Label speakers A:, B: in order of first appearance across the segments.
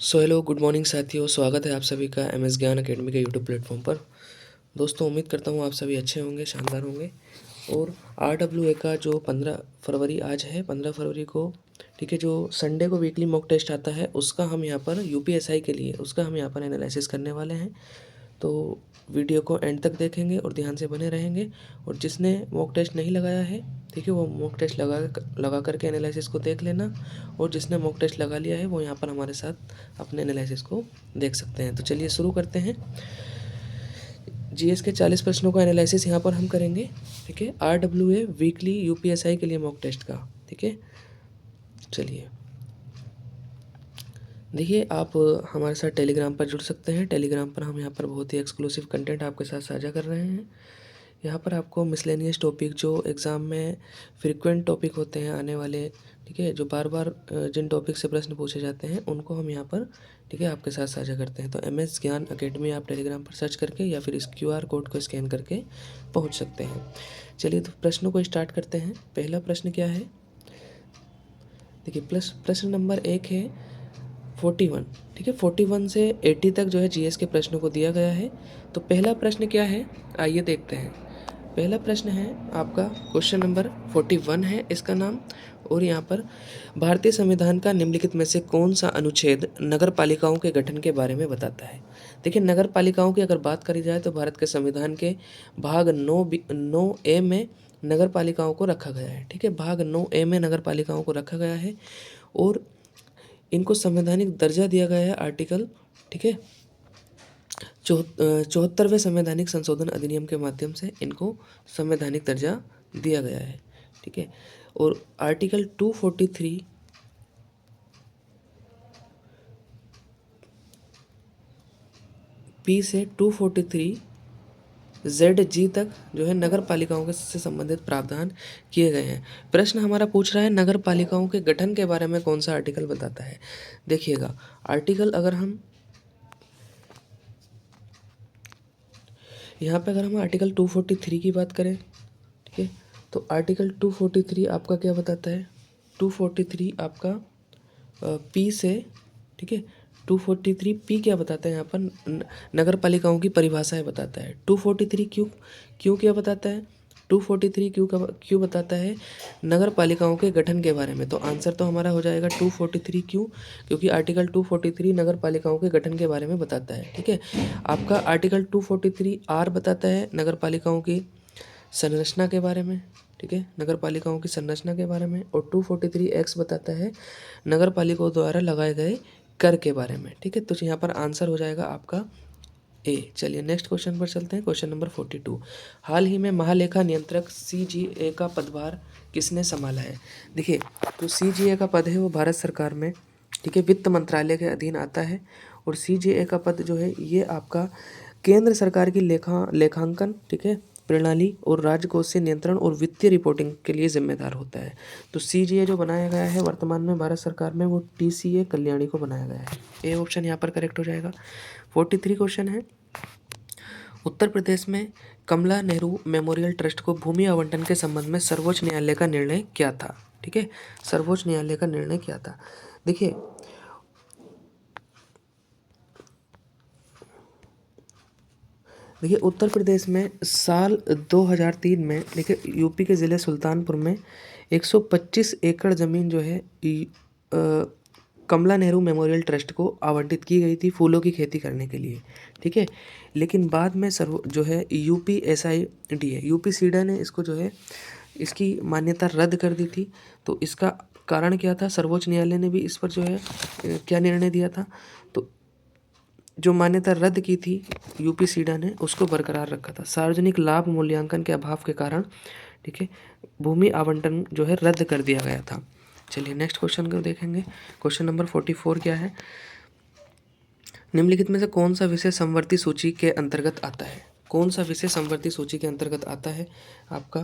A: So hello good morning साथियों, स्वागत है आप सभी का एम एस ज्ञान अकेडमी के यूट्यूब प्लेटफॉर्म पर। दोस्तों उम्मीद करता हूँ आप सभी अच्छे होंगे, शानदार होंगे। और RWA का जो 15 फरवरी आज है, 15 फरवरी को, ठीक है, जो संडे को वीकली मॉक टेस्ट आता है उसका हम यहाँ पर UPSI के लिए उसका हम यहाँ पर एनालिसिस करने वाले हैं। तो वीडियो को एंड तक देखेंगे और ध्यान से बने रहेंगे। और जिसने मॉक टेस्ट नहीं लगाया है, ठीक है, वो मॉक टेस्ट लगा करके एनालिसिस को देख लेना। और जिसने मॉक टेस्ट लगा लिया है वो यहाँ पर हमारे साथ अपने एनालिसिस को देख सकते हैं। तो चलिए शुरू करते हैं। GS के 40 प्रश्नों का एनालिसिस यहाँ पर हम करेंगे, ठीक है, RWA वीकली UPSI के लिए मॉक टेस्ट का, ठीक है। चलिए देखिए, आप हमारे साथ टेलीग्राम पर जुड़ सकते हैं। टेलीग्राम पर हम यहाँ पर बहुत ही एक्सक्लूसिव कंटेंट आपके साथ साझा कर रहे हैं। यहाँ पर आपको मिसलेनियस टॉपिक जो एग्ज़ाम में फ्रीक्वेंट टॉपिक होते हैं आने वाले, ठीक है, जो बार बार जिन टॉपिक से प्रश्न पूछे जाते हैं उनको हम यहाँ पर, ठीक है, आपके साथ साझा करते हैं। तो MS ज्ञान अकेडमी आप टेलीग्राम पर सर्च करके या फिर इस QR कोड को स्कैन करके पहुँच सकते हैं। चलिए तो प्रश्नों को स्टार्ट करते हैं। पहला प्रश्न क्या है, देखिए प्रश्न नंबर 1 है 41, ठीक है। 41 से 80 तक जो है GS के प्रश्नों को दिया गया है। तो पहला प्रश्न क्या है, आइए देखते हैं। पहला प्रश्न है आपका, क्वेश्चन नंबर 41 है इसका नाम। और यहाँ पर भारतीय संविधान का निम्नलिखित में से कौन सा अनुच्छेद नगर पालिकाओं के गठन के बारे में बताता है। देखिए, नगर पालिकाओं की अगर बात करी जाए तो भारत के संविधान के भाग 9A में नगर पालिकाओं को रखा गया है, ठीक है। भाग 9A में नगर पालिकाओं को रखा गया है और इनको संवैधानिक दर्जा दिया गया है आर्टिकल, ठीक है, 74वें संवैधानिक संशोधन अधिनियम के माध्यम से इनको संवैधानिक दर्जा दिया गया है, ठीक है। और आर्टिकल 243 P से 243 ZG तक जो है नगर पालिकाओं के से संबंधित प्रावधान किए गए हैं। प्रश्न हमारा पूछ रहा है नगर पालिकाओं के गठन के बारे में कौन सा आर्टिकल बताता है। देखिएगा, आर्टिकल अगर हम यहाँ पे अगर हम आर्टिकल 243 की बात करें, ठीक है, तो आर्टिकल 243 आपका क्या बताता है। 243 आपका P से, ठीक है, 243 P क्या बताता है यहाँ पर, नगर पालिकाओं की परिभाषाएं बताता है। 243 क्यों क्यों क्या बताता है, 243 क्यों बताता है नगर पालिकाओं के गठन के बारे में। तो आंसर तो हमारा हो जाएगा 243 क्यों, क्योंकि आर्टिकल 243 नगर पालिकाओं के गठन के बारे में बताता है, ठीक है। आपका आर्टिकल 243 R बताता है नगर पालिकाओं की संरचना के बारे में, ठीक है, नगर पालिकाओं की संरचना के बारे में। और 243X बताता है नगर पालिकाओं द्वारा लगाए गए कर के बारे में, ठीक है। तो यहाँ पर आंसर हो जाएगा आपका A। चलिए नेक्स्ट क्वेश्चन पर चलते हैं। क्वेश्चन नंबर 42, हाल ही में महालेखा नियंत्रक CGA का पदभार किसने संभाला है। देखिए, जो CGA का पद है वो भारत सरकार में, ठीक है, वित्त मंत्रालय के अधीन आता है। और CGA का पद जो है ये आपका केंद्र सरकार की लेखांकन, ठीक है, प्रणाली और राजकोषीय नियंत्रण और वित्तीय रिपोर्टिंग के लिए जिम्मेदार होता है। तो CGA जो बनाया गया है वर्तमान में भारत सरकार में वो TCA कल्याणी को बनाया गया है। ए ऑप्शन यहाँ पर करेक्ट हो जाएगा। 43 क्वेश्चन है, उत्तर प्रदेश में कमला नेहरू मेमोरियल ट्रस्ट को भूमि आवंटन के संबंध में सर्वोच्च न्यायालय का निर्णय क्या था, ठीक है, सर्वोच्च न्यायालय का निर्णय क्या था। देखिए उत्तर प्रदेश में साल 2003 में, देखिए, यूपी के ज़िले सुल्तानपुर में 125 एकड़ ज़मीन जो है कमला नेहरू मेमोरियल ट्रस्ट को आवंटित की गई थी फूलों की खेती करने के लिए, ठीक है। लेकिन बाद में जो है यूपी सीडा ने इसको जो है इसकी मान्यता रद्द कर दी थी। तो इसका कारण क्या था, सर्वोच्च न्यायालय ने भी इस पर जो है क्या निर्णय दिया था। तो जो मान्यता रद्द की थी यूपी-सीडा ने उसको बरकरार रखा था। सार्वजनिक लाभ मूल्यांकन के अभाव के कारण, ठीक है, भूमि आवंटन जो है रद्द कर दिया गया था। चलिए नेक्स्ट क्वेश्चन को देखेंगे। क्वेश्चन नंबर 44 क्या है, निम्नलिखित में से कौन सा विषय समवर्ती सूची के अंतर्गत आता है। कौन सा विषय समवर्ती सूची के अंतर्गत आता है आपका,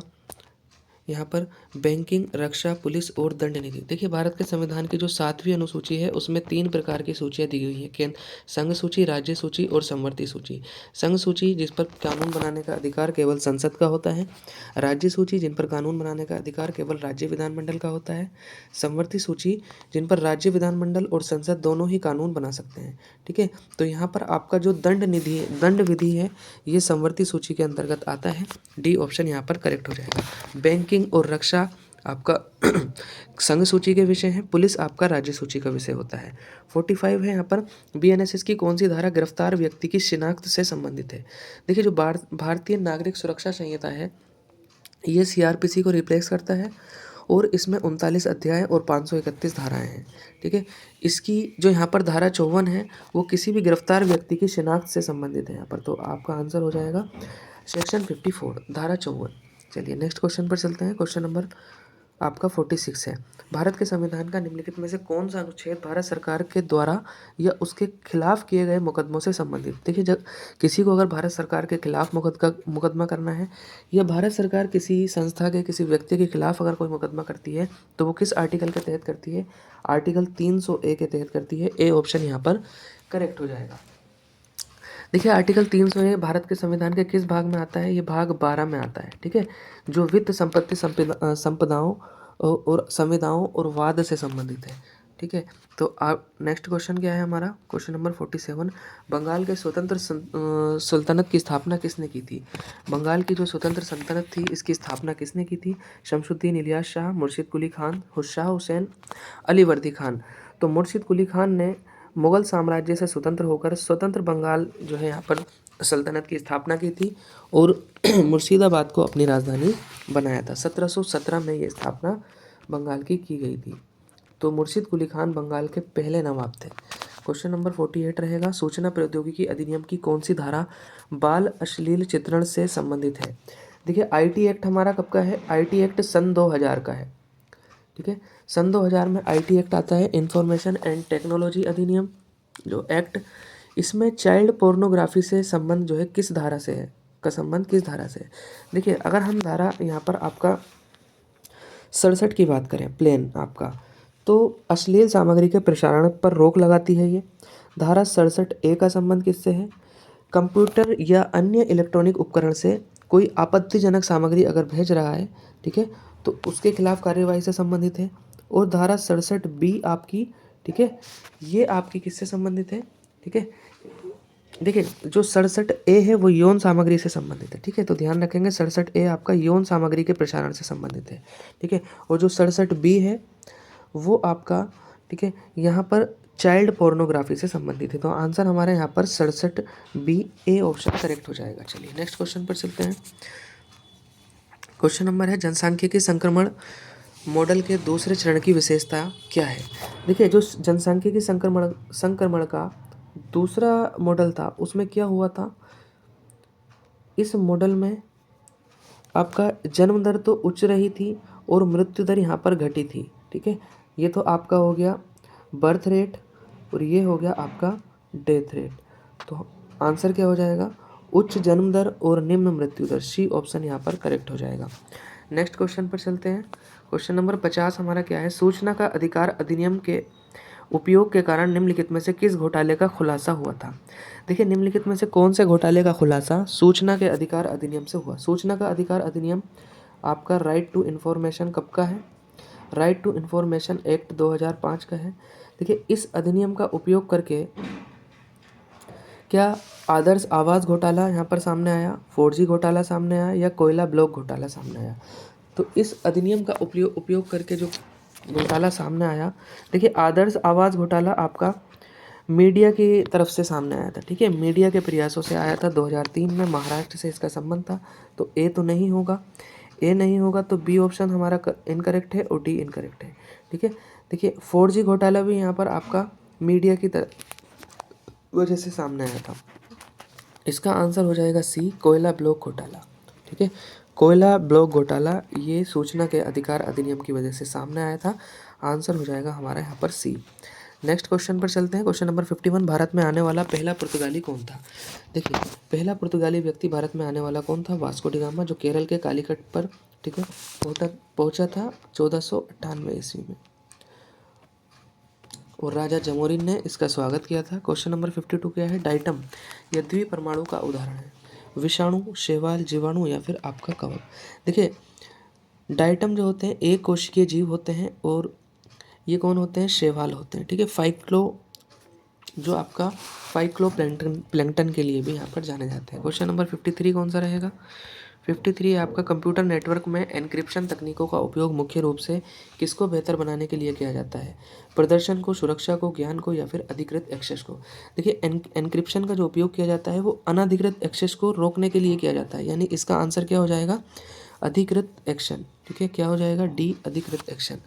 A: यहाँ पर बैंकिंग, रक्षा, पुलिस और दंड नीति। देखिए भारत के संविधान की जो 7वीं अनुसूची है उसमें 3 प्रकार की सूचियाँ दी गई हैं, केंद्र संघ सूची, राज्य सूची और संवर्ती सूची। संघ सूची जिस पर कानून बनाने का अधिकार केवल संसद का होता है, राज्य सूची जिन पर कानून बनाने का अधिकार केवल राज्य विधानमंडल का होता है, संवर्ती सूची जिन पर राज्य विधानमंडल और संसद दोनों ही कानून बना सकते हैं। ठीक है, तो यहाँ पर आपका जो दंड विधि है ये संवर्ती सूची के अंतर्गत आता है। डी ऑप्शन यहाँ पर करेक्ट हो जाएगा। बैंकिंग और रक्षा आपका संघ सूची के विषय हैं, पुलिस आपका राज्य सूची का विषय होता है। 45 है यहाँ पर, बीएनएसएस की कौन सी धारा गिरफ्तार व्यक्ति की शिनाख्त से संबंधित है। देखिए जो भारतीय नागरिक सुरक्षा संहिता है ये सीआरपीसी को रिप्लेस करता है और इसमें 39 अध्याय और 531 धाराएं हैं। ठीक है, इसकी जो यहाँ पर धारा 54 है वो किसी भी गिरफ्तार व्यक्ति की शिनाख्त से संबंधित है यहाँ पर, तो आपका आंसर हो जाएगा सेक्शन 54 धारा 54। चलिए नेक्स्ट क्वेश्चन पर चलते हैं। क्वेश्चन नंबर आपका 46 है, भारत के संविधान का निम्नलिखित में से कौन सा अनुच्छेद भारत सरकार के द्वारा या उसके खिलाफ किए गए मुकदमों से संबंधित। देखिए जब किसी को अगर भारत सरकार के खिलाफ मुकदमा करना है या भारत सरकार किसी संस्था के किसी व्यक्ति के खिलाफ अगर कोई मुकदमा करती है तो वो किस आर्टिकल के तहत करती है, आर्टिकल 300A के तहत करती है। ए ऑप्शन यहाँ पर करेक्ट हो जाएगा। देखिए आर्टिकल 300A भारत के संविधान के किस भाग में आता है, ये भाग 12 में आता है। ठीक है, जो वित्त संपत्ति संपदाओं और संविदाओं और वाद से संबंधित है। ठीक है, तो आप नेक्स्ट क्वेश्चन क्या है हमारा, क्वेश्चन नंबर 47, बंगाल के स्वतंत्र सुल्तानत की स्थापना किसने की थी। बंगाल की जो स्वतंत्र सल्तनत थी इसकी स्थापना किसने की थी, शमसुद्दीन इलियास शाह, मुर्शिद कुली खान, शाह हुसैन, अली वर्दी खान। तो मुर्शिद कुली खान ने मुगल साम्राज्य से स्वतंत्र होकर स्वतंत्र बंगाल जो है यहाँ पर सल्तनत की स्थापना की थी और मुर्शिदाबाद को अपनी राजधानी बनाया था। 1717 में ये स्थापना बंगाल की गई थी। तो मुर्शिद कुली खान बंगाल के पहले नवाब थे। क्वेश्चन नंबर 48 रहेगा, सूचना प्रौद्योगिकी अधिनियम की कौन सी धारा बाल अश्लील चित्रण से संबंधित है। देखिए आईटी एक्ट हमारा कब का है, आईटी एक्ट सन 2000 का है। ठीक है, सन 2000 में आईटी एक्ट आता है, इंफॉर्मेशन एंड टेक्नोलॉजी अधिनियम जो एक्ट, इसमें चाइल्ड पोर्नोग्राफी से संबंध जो है किस धारा से है, का संबंध किस धारा से है। देखिए अगर हम धारा यहाँ पर आपका 67 की बात करें प्लेन आपका, तो अश्लील सामग्री के प्रसारण पर रोक लगाती है ये धारा। 67A का संबंध किससे है, कंप्यूटर या अन्य इलेक्ट्रॉनिक उपकरण से कोई आपत्तिजनक सामग्री अगर भेज रहा है, ठीक है, तो उसके खिलाफ कार्यवाही से संबंधित है। और धारा 67B आपकी, ठीक है, ये आपकी किससे संबंधित है। ठीक है, देखिए जो 67A है वो यौन सामग्री से संबंधित है। ठीक है, तो ध्यान रखेंगे 67A आपका यौन सामग्री के प्रसारण से संबंधित है। ठीक है, और जो 67B है वो आपका, ठीक है, यहाँ पर चाइल्ड पोर्नोग्राफी से संबंधित है। तो आंसर हमारे यहाँ पर 67B ए ऑप्शन करेक्ट हो जाएगा। चलिए नेक्स्ट क्वेश्चन पर चलते हैं। क्वेश्चन नंबर है, जनसांख्यिकी संक्रमण मॉडल के दूसरे चरण की विशेषता क्या है। देखिए जो जनसांख्यिकी संक्रमण का दूसरा मॉडल था उसमें क्या हुआ था, इस मॉडल में आपका जन्म दर तो उच्च रही थी और मृत्यु दर यहाँ पर घटी थी। ठीक है, ये तो आपका हो गया बर्थ रेट और ये हो गया आपका डेथ रेट। तो आंसर क्या हो जाएगा, उच्च जन्म दर और निम्न मृत्यु दर। सी ऑप्शन यहाँ पर करेक्ट हो जाएगा। नेक्स्ट क्वेश्चन पर चलते हैं। क्वेश्चन नंबर 50 हमारा क्या है, सूचना का अधिकार अधिनियम के उपयोग के कारण निम्नलिखित में से किस घोटाले का खुलासा हुआ था। देखिए निम्नलिखित में से कौन से घोटाले का खुलासा सूचना के अधिकार अधिनियम से हुआ। सूचना का अधिकार अधिनियम आपका राइट टू इन्फॉर्मेशन कब का है, राइट टू इन्फॉर्मेशन एक्ट 2005 का है। देखिए इस अधिनियम का उपयोग करके क्या आदर्श आवास घोटाला यहाँ पर सामने आया, 4G घोटाला सामने आया या कोयला ब्लॉक घोटाला सामने आया। तो इस अधिनियम का उपयोग करके जो घोटाला सामने आया, देखिए आदर्श आवास घोटाला आपका मीडिया की तरफ से सामने आया था। ठीक है, मीडिया के प्रयासों से आया था 2003 में, महाराष्ट्र से इसका संबंध था। तो ए तो नहीं होगा, ए नहीं होगा तो बी ऑप्शन हमारा इनकरेक्ट है और डी इनकरेक्ट है। ठीक है, देखिए 4G घोटाला भी यहाँ पर आपका मीडिया की वजह से सामने आया था। इसका आंसर हो जाएगा सी, कोयला ब्लॉक घोटाला। ठीक है, कोयला ब्लॉक घोटाला ये सूचना के अधिकार अधिनियम की वजह से सामने आया था। आंसर हो जाएगा हमारा यहाँ पर सी। नेक्स्ट क्वेश्चन पर चलते हैं। क्वेश्चन नंबर 51, भारत में आने वाला पहला पुर्तगाली कौन था? देखिए, पहला पुर्तगाली व्यक्ति भारत में आने वाला कौन था? वास्को डी गामा, जो केरल के कालीकट पर, ठीक है, पहुंचा था 1498 ईस्वी में, और राजा जमोरिन ने इसका स्वागत किया था। क्वेश्चन नंबर 52 क्या है? डाइटम यह द्विपरमाणु का उदाहरण है। विषाणु, शैवाल, जीवाणु या फिर आपका कवक? देखिए, डाइटम जो होते हैं एक कोशिकीय जीव होते हैं, और ये कौन होते हैं? शैवाल होते हैं, ठीक है। जो आपका फाइक्लो प्लैंकटन के लिए भी यहाँ पर जाने जाते हैं। क्वेश्चन नंबर 53 कौन सा रहेगा? 53 आपका कंप्यूटर नेटवर्क में एन्क्रिप्शन तकनीकों का उपयोग मुख्य रूप से किसको बेहतर बनाने के लिए किया जाता है? प्रदर्शन को, सुरक्षा को, ज्ञान को या फिर अधिकृत एक्सेस को? देखिए, एन्क्रिप्शन का जो उपयोग किया जाता है वो अनधिकृत एक्सेस को रोकने के लिए किया जाता है, यानी इसका आंसर क्या हो जाएगा? अधिकृत एक्शन, ठीक है। क्या हो जाएगा? डी, अधिकृत एक्शन।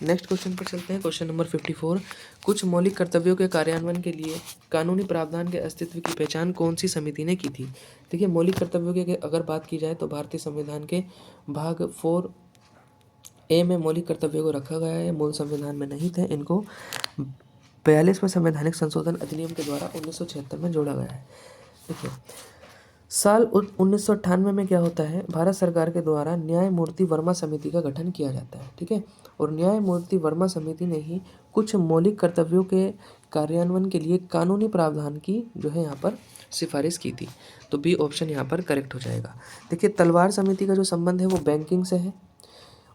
A: नेक्स्ट क्वेश्चन पर चलते हैं। क्वेश्चन नंबर 54, कुछ मौलिक कर्तव्यों के कार्यान्वयन के लिए कानूनी प्रावधान के अस्तित्व की पहचान कौन सी समिति ने की थी? देखिए, मौलिक कर्तव्यों की अगर बात की जाए तो भारतीय संविधान के भाग 4A में मौलिक कर्तव्यों को रखा गया है, मूल संविधान में नहीं थे। इनको 42वें संवैधानिक संशोधन अधिनियम के द्वारा 1976 में जोड़ा गया है। देखिए, साल 1998 में क्या होता है? भारत सरकार के द्वारा न्यायमूर्ति वर्मा समिति का गठन किया जाता है, ठीक है। और न्यायमूर्ति वर्मा समिति ने ही कुछ मौलिक कर्तव्यों के कार्यान्वयन के लिए कानूनी प्रावधान की जो है यहाँ पर सिफारिश की थी। तो बी ऑप्शन यहाँ पर करेक्ट हो जाएगा। देखिए, तलवार समिति का जो संबंध है वो बैंकिंग से है,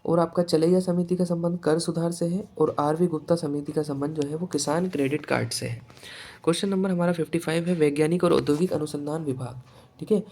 A: और आपका चलैया समिति का संबंध कर सुधार से है, और आर.वी. गुप्ता समिति का संबंध जो है वो किसान क्रेडिट कार्ड से है। क्वेश्चन नंबर हमारा 55 है, वैज्ञानिक और औद्योगिक अनुसंधान विभाग, ठीक है,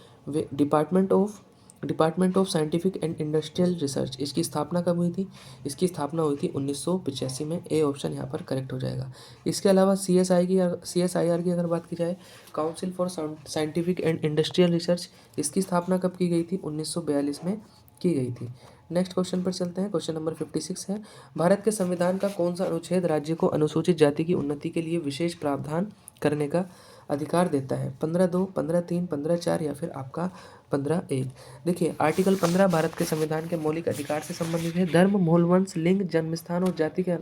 A: department of scientific and industrial research, इसकी स्थापना कब हुई थी? इसकी स्थापना हुई थी 1985 में। ए ऑप्शन यहाँ पर करेक्ट हो जाएगा। इसके अलावा CSIR की अगर बात की जाए, council for scientific and industrial research, इसकी स्थापना कब की गई थी? 1942 में की गई थी। नेक्स्ट क्वेश्चन पर चलते हैं। क्वेश्चन नंबर 56 है, भारत के संविधान का कौन सा अनुच्छेद राज्य को अनुसूचित जाति की उन्नति के लिए विशेष प्रावधान करने का अधिकार देता है? 15(2), 15(3), 15(4) या फिर आपका 15(1)? देखिए, आर्टिकल 15 भारत के संविधान के मौलिक अधिकार से संबंधित है। धर्म, मूल वंश, लिंग, जन्मस्थान और जाति के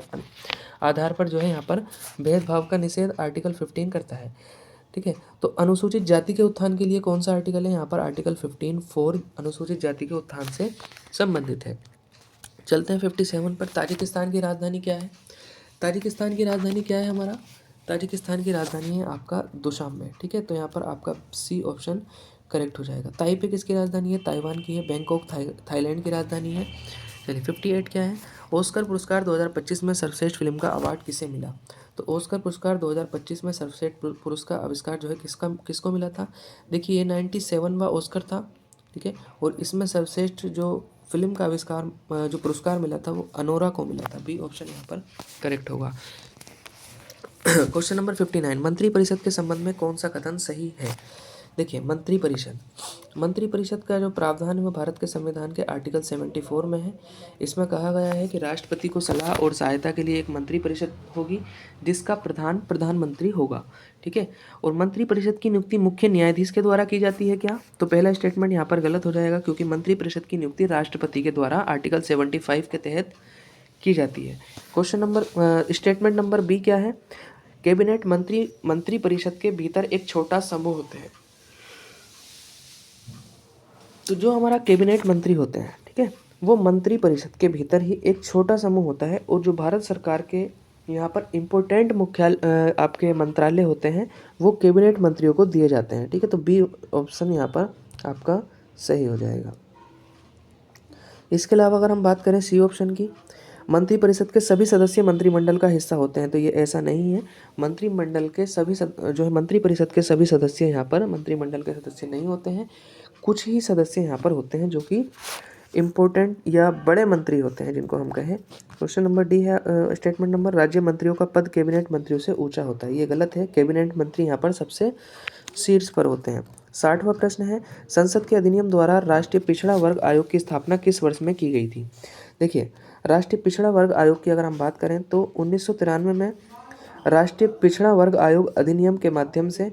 A: आधार पर जो है यहाँ पर भेदभाव का निषेध आर्टिकल 15 करता है, ठीक है। तो अनुसूचित जाति के उत्थान के लिए कौन सा आर्टिकल है? यहाँ पर आर्टिकल 15(4) अनुसूचित जाति के उत्थान से संबंधित है। चलते हैं 57 पर। ताजिकिस्तान की राजधानी क्या है? ताजिकिस्तान की राजधानी क्या है हमारा? ताजिकिस्तान की राजधानी है आपका दुशांबे, ठीक है। तो यहाँ पर आपका सी ऑप्शन करेक्ट हो जाएगा। ताइपे किसकी राजधानी है? ताइवान की है। बैंकॉक थाईलैंड की राजधानी है। चलिए, 58 क्या है? ऑस्कर पुरस्कार 2025 में सर्वश्रेष्ठ फिल्म का अवार्ड किसे मिला? तो ऑस्कर पुरस्कार 2025 में सर्वश्रेष्ठ पुरुष का आविष्कार जो है किसको मिला था? देखिए, ये 97वां ऑस्कर था, ठीक है। और इसमें सर्वश्रेष्ठ जो फिल्म का आविष्कार जो पुरस्कार मिला था वो अनोरा को मिला था। बी ऑप्शन यहाँ पर करेक्ट होगा। क्वेश्चन नंबर 59, मंत्रिपरिषद के संबंध में कौन सा कथन सही है? देखिए, मंत्रिपरिषद का जो प्रावधान है वो भारत के संविधान के आर्टिकल 74 में है। इसमें कहा गया है कि राष्ट्रपति को सलाह और सहायता के लिए एक मंत्रिपरिषद होगी जिसका प्रधानमंत्री होगा, ठीक है। और मंत्रिपरिषद की नियुक्ति मुख्य न्यायाधीश के द्वारा की जाती है क्या? तो पहला स्टेटमेंट यहाँ पर गलत हो जाएगा, क्योंकि मंत्रिपरिषद की नियुक्ति राष्ट्रपति के द्वारा आर्टिकल 75 के तहत की जाती है। स्टेटमेंट नंबर बी क्या है? कैबिनेट मंत्रिपरिषद के भीतर एक छोटा समूह होते हैं। तो जो हमारा कैबिनेट मंत्री होते हैं, ठीक है, वो मंत्रिपरिषद के भीतर ही एक छोटा समूह होता है, और जो भारत सरकार के यहाँ पर इम्पोर्टेंट मुख्यालय आपके मंत्रालय होते हैं वो कैबिनेट मंत्रियों को दिए जाते हैं, ठीक है। तो बी ऑप्शन यहाँ पर आपका सही हो जाएगा। इसके अलावा अगर हम बात करें सी ऑप्शन की, मंत्रिपरिषद के सभी सदस्य मंत्रिमंडल का हिस्सा होते हैं, तो ये ऐसा नहीं है। मंत्रिमंडल के सभी जो है मंत्रिपरिषद के सभी सदस्य यहाँ पर मंत्रिमंडल के सदस्य नहीं होते हैं। कुछ ही सदस्य यहाँ पर होते हैं जो कि इम्पोर्टेंट या बड़े मंत्री होते हैं, जिनको हम कहें। क्वेश्चन नंबर डी है स्टेटमेंट नंबर, राज्य मंत्रियों का पद कैबिनेट मंत्रियों से ऊंचा होता है। ये गलत है। कैबिनेट मंत्री यहाँ पर सबसे शीर्ष पर होते हैं। 60वां प्रश्न है, संसद के अधिनियम द्वारा राष्ट्रीय पिछड़ा वर्ग आयोग की स्थापना किस वर्ष में की गई थी? देखिए, राष्ट्रीय पिछड़ा वर्ग आयोग की अगर हम बात करें तो 1993 में राष्ट्रीय पिछड़ा वर्ग आयोग अधिनियम के माध्यम से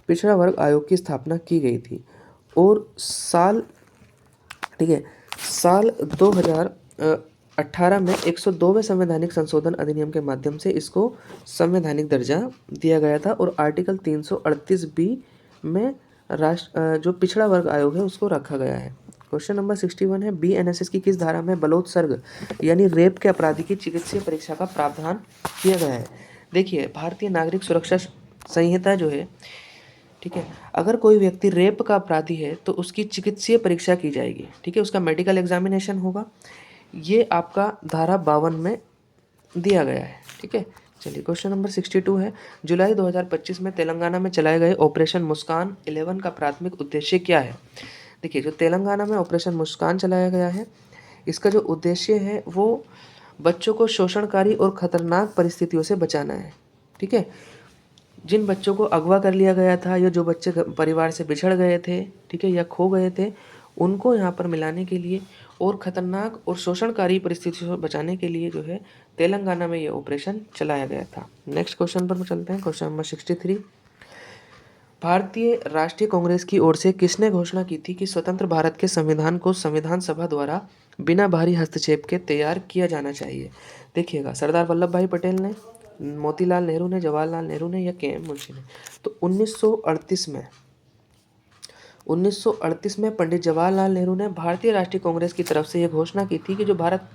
A: पिछड़ा वर्ग आयोग की स्थापना की गई थी। और साल 2000 18 में 102वें संवैधानिक संशोधन अधिनियम के माध्यम से इसको संवैधानिक दर्जा दिया गया था और आर्टिकल 338 बी में जो पिछड़ा वर्ग आयोग है उसको रखा गया है। क्वेश्चन नंबर 61 है, BNSS की किस धारा में बलात्सर्ग यानी रेप के अपराधी की चिकित्सीय परीक्षा का प्रावधान किया गया है? देखिए, भारतीय नागरिक सुरक्षा संहिता जो है, ठीक है, अगर कोई व्यक्ति रेप का अपराधी है तो उसकी चिकित्सीय परीक्षा की जाएगी, ठीक है, उसका मेडिकल एग्जामिनेशन होगा। ये आपका धारा 52 में दिया गया है, ठीक है। चलिए, क्वेश्चन नंबर 62 है, जुलाई 2025 में तेलंगाना में चलाए गए ऑपरेशन मुस्कान 11 का प्राथमिक उद्देश्य क्या है? देखिए, जो तेलंगाना में ऑपरेशन मुस्कान चलाया गया है, इसका जो उद्देश्य है वो बच्चों को शोषणकारी और खतरनाक परिस्थितियों से बचाना है, ठीक है। जिन बच्चों को अगवा कर लिया गया था या जो बच्चे परिवार से बिछड़ गए थे, ठीक है, या खो गए थे, उनको यहाँ पर मिलाने के लिए और ख़तरनाक और शोषणकारी परिस्थितियों से बचाने के लिए जो है तेलंगाना में ये ऑपरेशन चलाया गया था। नेक्स्ट क्वेश्चन पर चलते हैं, क्वेश्चन नंबर 63। भारतीय राष्ट्रीय कांग्रेस की ओर से किसने घोषणा की थी कि स्वतंत्र भारत के संविधान को संविधान सभा द्वारा बिना बाहरी हस्तक्षेप के तैयार किया जाना चाहिए? देखिएगा, सरदार वल्लभ भाई पटेल ने, मोतीलाल नेहरू ने, जवाहरलाल नेहरू ने या KM मुंशी ने? तो 1938 में पंडित जवाहरलाल नेहरू ने भारतीय राष्ट्रीय कांग्रेस की तरफ से यह घोषणा की थी कि जो भारत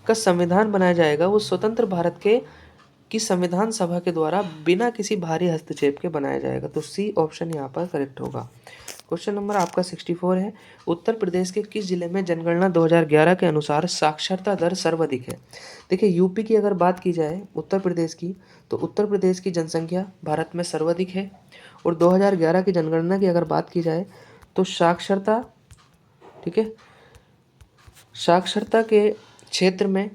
A: का संविधान बनाया जाएगा वो स्वतंत्र भारत के की संविधान सभा के द्वारा बिना किसी बाहरी हस्तक्षेप के बनाया जाएगा। तो सी ऑप्शन यहाँ पर करेक्ट होगा। क्वेश्चन नंबर आपका 64 है, उत्तर प्रदेश के किस जिले में जनगणना 2011 के अनुसार साक्षरता दर सर्वाधिक है? देखिए, यूपी की अगर बात की जाए उत्तर प्रदेश की, तो उत्तर प्रदेश की जनसंख्या भारत में सर्वाधिक है। और 2011 की जनगणना की अगर बात की जाए तो साक्षरता, ठीक है, साक्षरता के क्षेत्र में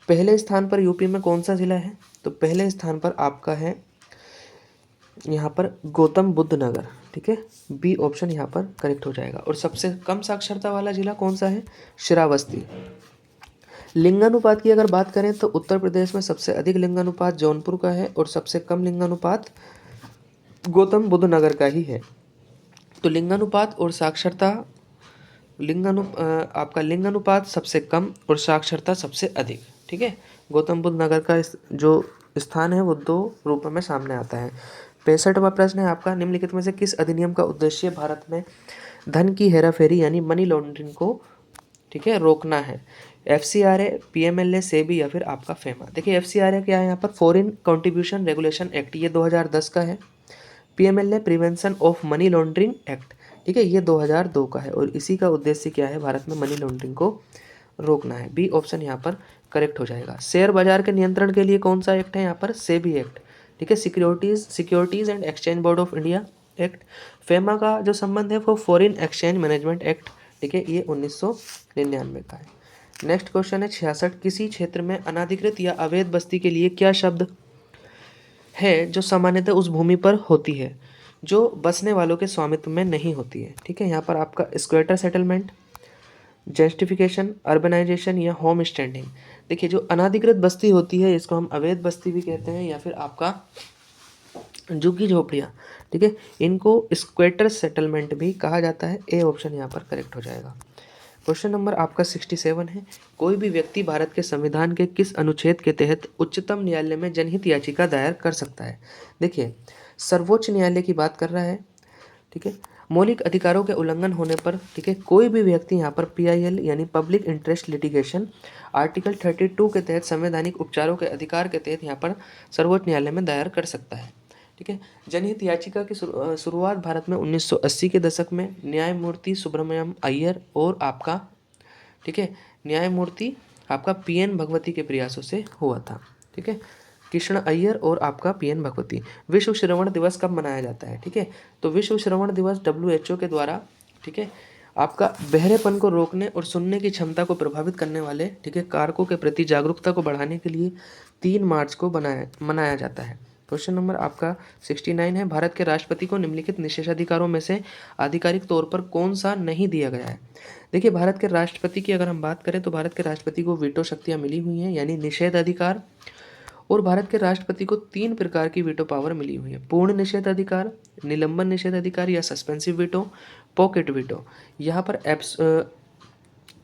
A: पहले स्थान पर यूपी में कौन सा जिला है? तो पहले स्थान पर आपका है यहाँ पर गौतम बुद्ध नगर, ठीक है, बी ऑप्शन यहाँ पर करेक्ट हो जाएगा। और सबसे कम साक्षरता वाला जिला कौन सा है? श्रावस्ती। लिंगानुपात की अगर बात करें तो उत्तर प्रदेश में सबसे अधिक लिंगानुपात जौनपुर का है और सबसे कम लिंगानुपात गौतम बुद्ध नगर का ही है। तो लिंगानुपात और साक्षरता, आपका लिंगानुपात सबसे कम और साक्षरता सबसे अधिक, ठीक है। गौतम बुद्ध नगर का जो स्थान है वो 2 रूपों में सामने आता है। 65वां प्रश्न है आपका, निम्नलिखित में से किस अधिनियम का उद्देश्य भारत में धन की हेराफेरी यानी मनी लॉन्ड्रिंग को, ठीक है, रोकना है? FCRA, PMLA, सेबी या फिर आपका फेमा? देखिए, FCRA क्या है यहाँ पर? फॉरेन कंट्रीब्यूशन रेगुलेशन एक्ट, ये 2010 का है। PMLA prevention of money laundering act, ठीक है, ये 2002 का है। और इसी का उद्देश्य क्या है? भारत में मनी लॉन्ड्रिंग को रोकना है। बी ऑप्शन यहाँ पर करेक्ट हो जाएगा। शेयर बाजार के नियंत्रण के लिए कौन सा एक्ट है यहाँ पर? सेबी एक्ट, ठीक है, securities and exchange board of India act. FEMA का जो संबंध है वो फॉरेन एक्सचेंज मैनेजमेंट एक्ट, ठीक है, ये 1999 का है। नेक्स्ट क्वेश्चन है 66, किसी क्षेत्र में अनाधिकृत या अवैध बस्ती के लिए क्या शब्द है जो सामान्यतः उस भूमि पर होती है जो बसने वालों के स्वामित्व में नहीं होती है? ठीक है, यहाँ पर आपका स्क्वेटर सेटलमेंट, जेस्टिफिकेशन, अर्बनाइजेशन या होम स्टैंडिंग। देखिए, जो अनाधिकृत बस्ती होती है इसको हम अवैध बस्ती भी कहते हैं या फिर आपका झुग्गी झोपड़ियाँ, ठीक है, इनको स्क्वेटर सेटलमेंट भी कहा जाता है। ए ऑप्शन यहाँ पर करेक्ट हो जाएगा। क्वेश्चन नंबर आपका 67 है, कोई भी व्यक्ति भारत के संविधान के किस अनुच्छेद के तहत उच्चतम न्यायालय में जनहित याचिका दायर कर सकता है? देखिए, सर्वोच्च न्यायालय की बात कर रहा है, ठीक है, मौलिक अधिकारों के उल्लंघन होने पर, ठीक है, कोई भी व्यक्ति यहाँ पर PIL यानी पब्लिक इंटरेस्ट लिटिगेशन आर्टिकल 32 के तहत संवैधानिक उपचारों के अधिकार के तहत यहाँ पर सर्वोच्च न्यायालय में दायर कर सकता है, ठीक है। जनहित याचिका की शुरुआत भारत में 1980 के दशक में न्यायमूर्ति सुब्रमण्यम अय्यर और आपका, ठीक है, न्यायमूर्ति आपका PN भगवती के प्रयासों से हुआ था, ठीक है, कृष्ण अय्यर और आपका PN भगवती। विश्व श्रवण दिवस कब मनाया जाता है? ठीक है, तो विश्व श्रवण दिवस WHO के द्वारा, ठीक है, आपका बहरेपन को रोकने और सुनने की क्षमता को प्रभावित करने वाले, ठीक है, कारकों के प्रति जागरूकता को बढ़ाने के लिए 3 मार्च को मनाया जाता है। क्वेश्चन नंबर आपका 69 है, भारत के राष्ट्रपति को निम्नलिखित निषेधाधिकारों में से आधिकारिक तौर पर कौन सा नहीं दिया गया है? देखिए, भारत के राष्ट्रपति की अगर हम बात करें तो भारत के राष्ट्रपति को वीटो शक्तियाँ मिली हुई हैं यानी निषेध अधिकार। और भारत के राष्ट्रपति को 3 प्रकार की वीटो पावर मिली हुई है, पूर्ण निषेध अधिकार, निलंबन निषेध अधिकार या सस्पेंसिव वीटो, पॉकेट वीटो। यहाँ पर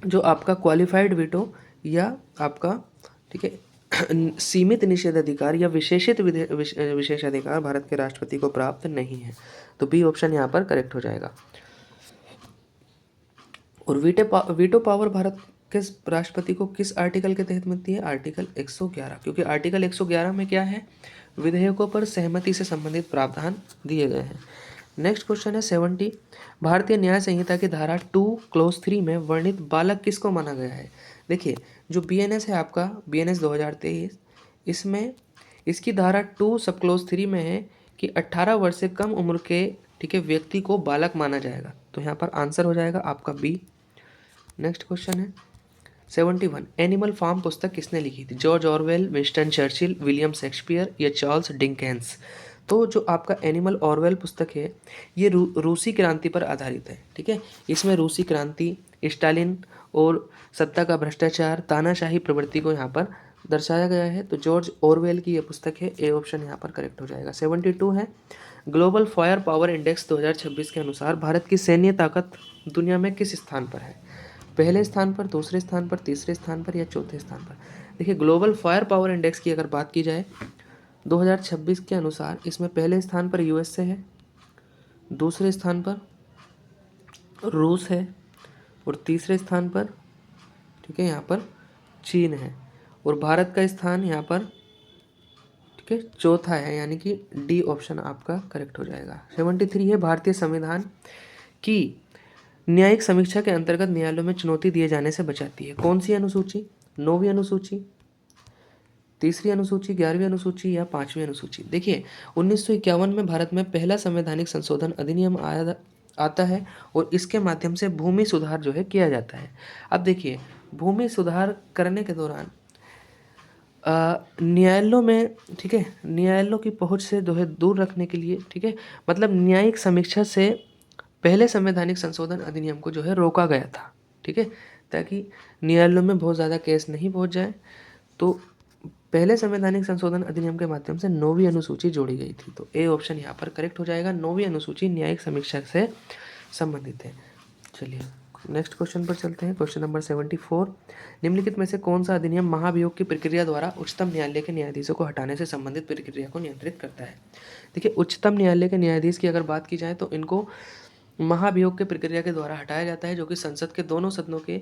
A: जो आपका क्वालिफाइड वीटो या आपका, ठीक है, सीमित निषेधाधिकार या विशेषित विशेषाधिकार भारत के राष्ट्रपति को प्राप्त नहीं है। तो बी ऑप्शन यहाँ पर करेक्ट हो जाएगा। और वीटो पावर भारत के राष्ट्रपति को किस आर्टिकल के तहत मिलती है? आर्टिकल 111, क्योंकि आर्टिकल 111 में क्या है? विधेयकों पर सहमति से संबंधित प्रावधान दिए गए हैं। नेक्स्ट क्वेश्चन है 70। भारतीय न्याय संहिता की धारा 2 क्लोज 3 में वर्णित बालक किसको माना गया है? देखिए, जो BNS है आपका, BNS 2023, इसमें इसकी धारा 2 सब क्लोज 3 में है कि 18 वर्ष से कम उम्र के, ठीक है, व्यक्ति को बालक माना जाएगा। तो यहाँ पर आंसर हो जाएगा आपका बी। नेक्स्ट क्वेश्चन है 71। एनिमल फार्म पुस्तक किसने लिखी थी? George Orwell, Winston Churchill, William Shakespeare या चार्ल्स डिकेंस? तो जो आपका एनिमल ऑरवेल पुस्तक है ये रूसी क्रांति पर आधारित है, ठीक है। इसमें रूसी क्रांति, स्टालिन और सत्ता का भ्रष्टाचार, तानाशाही प्रवृत्ति को यहाँ पर दर्शाया गया है। तो जॉर्ज ऑरवेल की यह पुस्तक है, ए ऑप्शन यहाँ पर करेक्ट हो जाएगा। 72 है ग्लोबल फायर पावर इंडेक्स 2026 के अनुसार भारत की सैन्य ताकत दुनिया में किस स्थान पर है? पहले स्थान पर, दूसरे स्थान पर, तीसरे स्थान पर या चौथे स्थान पर? देखिए, ग्लोबल फायर पावर इंडेक्स की अगर बात की जाए 2026 के अनुसार इसमें पहले स्थान पर USA है, दूसरे स्थान पर रूस है और तीसरे स्थान पर, ठीक है, यहाँ पर चीन है और भारत का स्थान यहाँ पर, ठीक है, चौथा है, यानी कि डी ऑप्शन आपका करेक्ट हो जाएगा। 73 है भारतीय संविधान की न्यायिक समीक्षा के अंतर्गत न्यायालयों में चुनौती दिए जाने से बचाती है। कौन सी अनुसूची? 9वीं अनुसूची, तीसरी अनुसूची, 11वीं अनुसूची या 5वीं अनुसूची? देखिए, 1951 में भारत में पहला संवैधानिक संशोधन अधिनियम आता है और इसके माध्यम से भूमि सुधार जो है किया जाता है। अब देखिए, भूमि सुधार करने के दौरान न्यायालयों में, ठीक है, न्यायालयों की पहुंच से जो है दूर रखने के लिए, ठीक है, मतलब न्यायिक समीक्षा से पहले संवैधानिक संशोधन अधिनियम को जो है रोका गया था, ठीक है, ताकि न्यायालयों में बहुत ज़्यादा केस नहीं पहुंच जाए। तो पहले संवैधानिक संशोधन अधिनियम के माध्यम से 9वीं अनुसूची जोड़ी गई थी। तो ए ऑप्शन यहाँ पर करेक्ट हो जाएगा। 9वीं अनुसूची न्यायिक समीक्षा से संबंधित है। चलिए नेक्स्ट क्वेश्चन पर चलते हैं। Question number 74। निम्नलिखित में से कौन सा अधिनियम महाभियोग की प्रक्रिया द्वारा उच्चतम न्यायालय के न्यायाधीशों को हटाने से संबंधित प्रक्रिया को नियंत्रित करता है? देखिए, उच्चतम न्यायालय के न्यायाधीश की अगर बात की जाए तो इनको महाभियोग के प्रक्रिया के द्वारा हटाया जाता है, जो कि संसद के दोनों सदनों के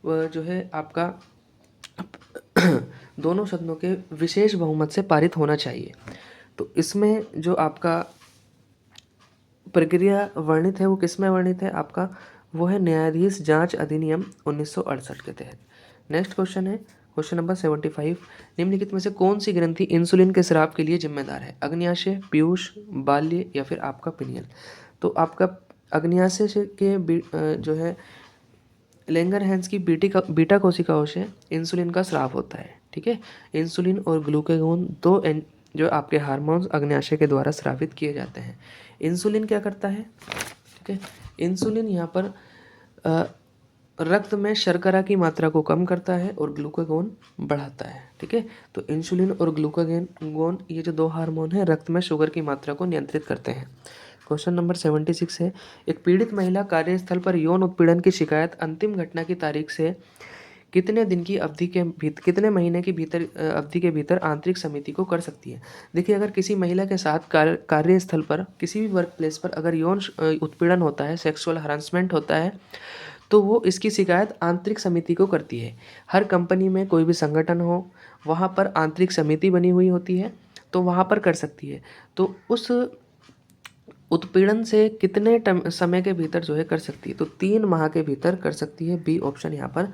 A: जो है आपका दोनों सदनों के विशेष बहुमत से पारित होना चाहिए। तो इसमें जो आपका प्रक्रिया वर्णित है वो किस में वर्णित है आपका? वो है न्यायाधीश जांच अधिनियम 1968 के तहत। नेक्स्ट क्वेश्चन है क्वेश्चन नंबर 75। निम्नलिखित में से कौन सी ग्रंथि इंसुलिन के स्राव के लिए जिम्मेदार है? अग्न्याशय, पीयूष, बाल्य या फिर आपका पिनियल? तो आपका अग्न्याशय के जो है लैंगरहैंस की बीटा कोशिकाओं से इंसुलिन का स्राव होता है, ठीक है। इंसुलिन और ग्लूकागोन दो जो आपके हार्मोन्स अग्न्याशय के द्वारा स्रावित किए जाते हैं। इंसुलिन क्या करता है? ठीक है, इंसुलिन यहाँ पर रक्त में शर्करा की मात्रा को कम करता है और ग्लूकागोन बढ़ाता है, ठीक है। तो इंसुलिन और ग्लूकागोन ये जो दो हार्मोन हैं रक्त में शुगर की मात्रा को नियंत्रित करते हैं। क्वेश्चन नंबर 76 है एक पीड़ित महिला कार्यस्थल पर यौन उत्पीड़न की शिकायत अंतिम घटना की तारीख से कितने दिन की अवधि के भीतर, कितने महीने की भीतर अवधि के भीतर आंतरिक समिति को कर सकती है? देखिए, अगर किसी महिला के साथ कार्यस्थल पर किसी भी वर्क प्लेस पर अगर यौन उत्पीड़न होता है, सेक्सुअल हरासमेंट होता है, तो वो इसकी शिकायत आंतरिक समिति को करती है। हर कंपनी में कोई भी संगठन हो वहाँ पर आंतरिक समिति बनी हुई होती है, तो वहाँ पर कर सकती है। तो उस उत्पीड़न से कितने समय के भीतर जो है कर सकती है? तो 3 माह के भीतर कर सकती है। बी ऑप्शन यहाँ पर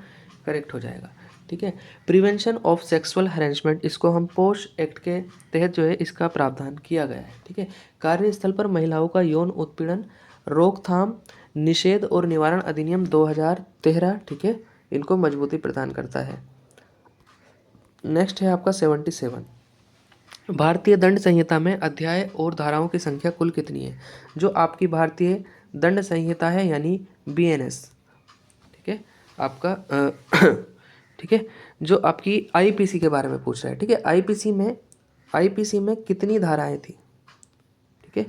A: करेक्ट हो जाएगा, ठीक है। प्रिवेंशन ऑफ सेक्सुअल हैरेसमेंट, इसको हम पोश एक्ट के तहत जो है इसका प्रावधान किया गया है, ठीक है। कार्यस्थल पर महिलाओं का यौन उत्पीड़न रोकथाम, निषेध और निवारण अधिनियम 2013, ठीक है, इनको मजबूती प्रदान करता है। नेक्स्ट है आपका 77। भारतीय दंड संहिता में अध्याय और धाराओं की संख्या कुल कितनी है? जो आपकी भारतीय दंड संहिता है यानी BNS, ठीक है, आपका ठीक है, जो आपकी IPC के बारे में पूछ रहा है, ठीक है। IPC में कितनी धाराएं थी? ठीक है,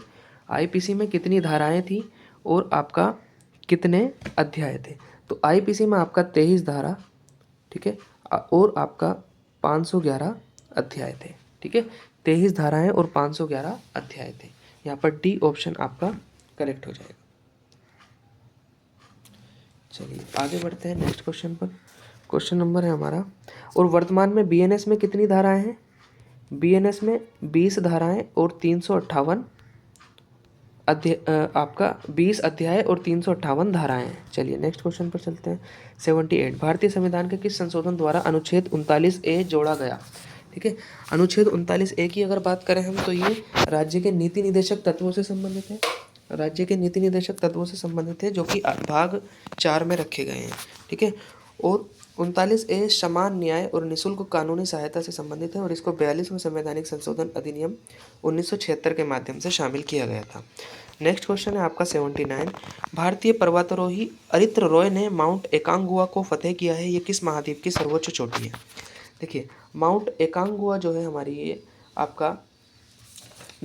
A: IPC में कितनी धाराएं थी और आपका कितने अध्याय थे? तो IPC में आपका 23 धारा, ठीक है, और आपका 511 अध्याय थे। ठीक है, 23 धाराएं और 511 अध्याय थे। यहाँ पर डी ऑप्शन आपका करेक्ट हो जाएगा। चलिए आगे बढ़ते हैं नेक्स्ट क्वेश्चन पर। क्वेश्चन नंबर है हमारा, और वर्तमान में बीएनएस में कितनी धाराएं हैं? बीएनएस में 20 धाराएं और 358 आपका 20 अध्याय और 358 धाराएं हैं। चलिए नेक्स्ट क्वेश्चन पर चलते हैं। 78 भारतीय संविधान के किस संशोधन द्वारा अनुच्छेद 39A जोड़ा गया? ठीक है, अनुच्छेद 39A की अगर बात करें हम तो ये राज्य के नीति निदेशक तत्वों से संबंधित है। राज्य के नीति निदेशक तत्वों से संबंधित है, जो कि भाग 4 में रखे गए हैं। ठीक है, और 39A समान न्याय और निःशुल्क कानूनी सहायता से संबंधित है और इसको 42वें संवैधानिक संशोधन अधिनियम 1976 के माध्यम से शामिल किया गया था। नेक्स्ट क्वेश्चन है आपका 79 भारतीय पर्वतारोही अरित्र रॉय ने माउंट एकांगुआ को फतेह किया है। ये किस महाद्वीप की सर्वोच्च चोटी है? देखिए, माउंट एकांगुआ जो है हमारी, ये आपका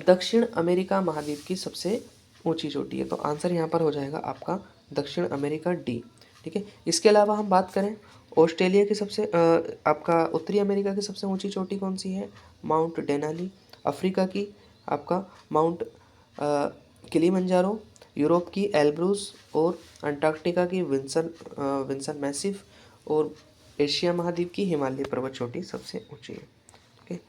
A: दक्षिण अमेरिका महाद्वीप की सबसे ऊंची चोटी है। तो आंसर यहाँ पर हो जाएगा आपका दक्षिण अमेरिका, डी। ठीक है, इसके अलावा हम बात करें ऑस्ट्रेलिया की सबसे आपका उत्तरी अमेरिका की सबसे ऊंची चोटी कौन सी है? Mount Denali. अफ्रीका की आपका माउंट किलिमंजारो। यूरोप की एल्ब्रूस और अंटार्कटिका की विंसन मैसिफ और एशिया महाद्वीप की हिमालय पर्वत चोटी सबसे ऊंची है। ठीक है,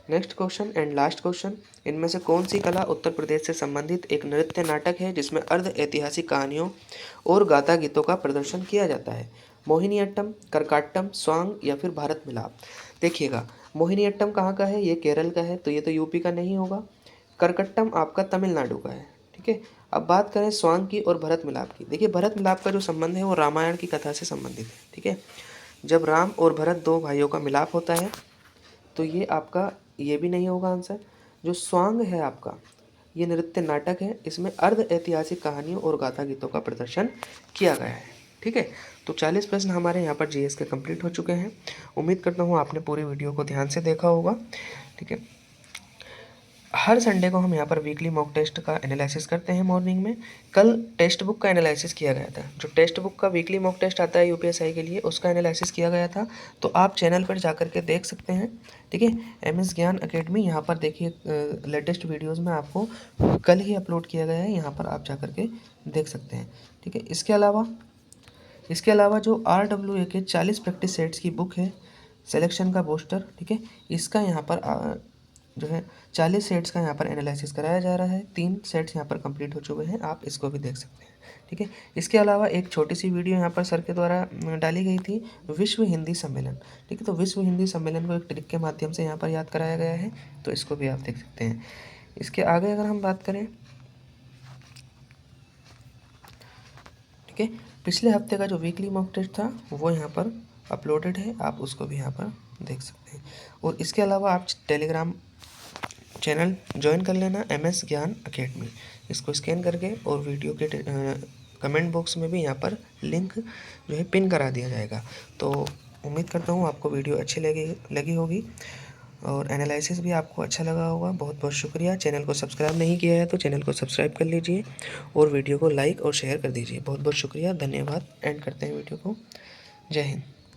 A: next question and last question, इनमें से कौन सी कला उत्तर प्रदेश से संबंधित एक नृत्य नाटक है जिसमें अर्ध ऐतिहासिक कहानियों और गाथा गीतों का प्रदर्शन किया जाता है? मोहिनीअट्टम, करकाट्टम, स्वांग या फिर भारत मिलाप? देखिएगा, मोहिनीअट्टम कहाँ का है? ये केरल का है, तो ये तो यूपी का नहीं होगा। करकट्टम आपका तमिलनाडु का है। ठीक है, अब बात करें स्वांग की और भरत मिलाप की। देखिए, भरत मिलाप का जो संबंध है वो रामायण की कथा से संबंधित है। ठीक है, जब राम और भरत दो भाइयों का मिलाप होता है, तो ये आपका ये भी नहीं होगा आंसर। जो स्वांग है आपका, ये नृत्य नाटक है, इसमें अर्ध ऐतिहासिक कहानियों और गाथा गीतों का प्रदर्शन किया गया है। ठीक है, तो 40 प्रश्न हमारे यहाँ पर जीएस के कंप्लीट हो चुके हैं। उम्मीद करता हूँ आपने पूरी वीडियो को ध्यान से देखा होगा। ठीक है, हर संडे को हम यहाँ पर वीकली मॉक टेस्ट का एनालिसिस करते हैं मॉर्निंग में। कल टेक्स्ट बुक का एनालिसिस किया गया था। जो टेक्स्ट बुक का वीकली मॉक टेस्ट आता है यूपीएसआई के लिए, उसका एनालिसिस किया गया था, तो आप चैनल पर जाकर के देख सकते हैं। ठीक है, एमएस ज्ञान अकेडमी, यहाँ पर देखिए लेटेस्ट वीडियोज़ में आपको कल ही अपलोड किया गया है, यहाँ पर आप जा के देख सकते हैं। ठीक है, इसके अलावा जो RWA के 40 प्रैक्टिस सेट्स की बुक है, सिलेक्शन का पोस्टर, ठीक है, इसका यहाँ पर जो है 40 सेट्स का यहाँ पर एनालिसिस कराया जा रहा है। 3 सेट्स यहाँ पर कंप्लीट हो चुके हैं, आप इसको भी देख सकते हैं। ठीक है, इसके अलावा एक छोटी सी वीडियो यहाँ पर सर के द्वारा डाली गई थी, विश्व हिंदी सम्मेलन। ठीक है, तो विश्व हिंदी सम्मेलन को एक ट्रिक के माध्यम से यहाँ पर याद कराया गया है, तो इसको भी आप देख सकते हैं। इसके आगे अगर हम बात करें, ठीक है, पिछले हफ्ते का जो वीकली मॉक टेस्ट था वो यहाँ पर अपलोडेड है, आप उसको भी यहाँ पर देख सकते हैं। और इसके अलावा आप टेलीग्राम चैनल ज्वाइन कर लेना, एमएस ज्ञान अकेडमी, इसको स्कैन करके, और वीडियो के कमेंट बॉक्स में भी यहाँ पर लिंक जो है पिन करा दिया जाएगा। तो उम्मीद करता हूँ आपको वीडियो अच्छी लगी होगी और एनालिसिस भी आपको अच्छा लगा होगा। बहुत बहुत शुक्रिया। चैनल को सब्सक्राइब नहीं किया है तो चैनल को सब्सक्राइब कर लीजिए और वीडियो को लाइक और शेयर कर दीजिए। बहुत बहुत शुक्रिया, धन्यवाद। एंड करते हैं वीडियो को। जय हिंद।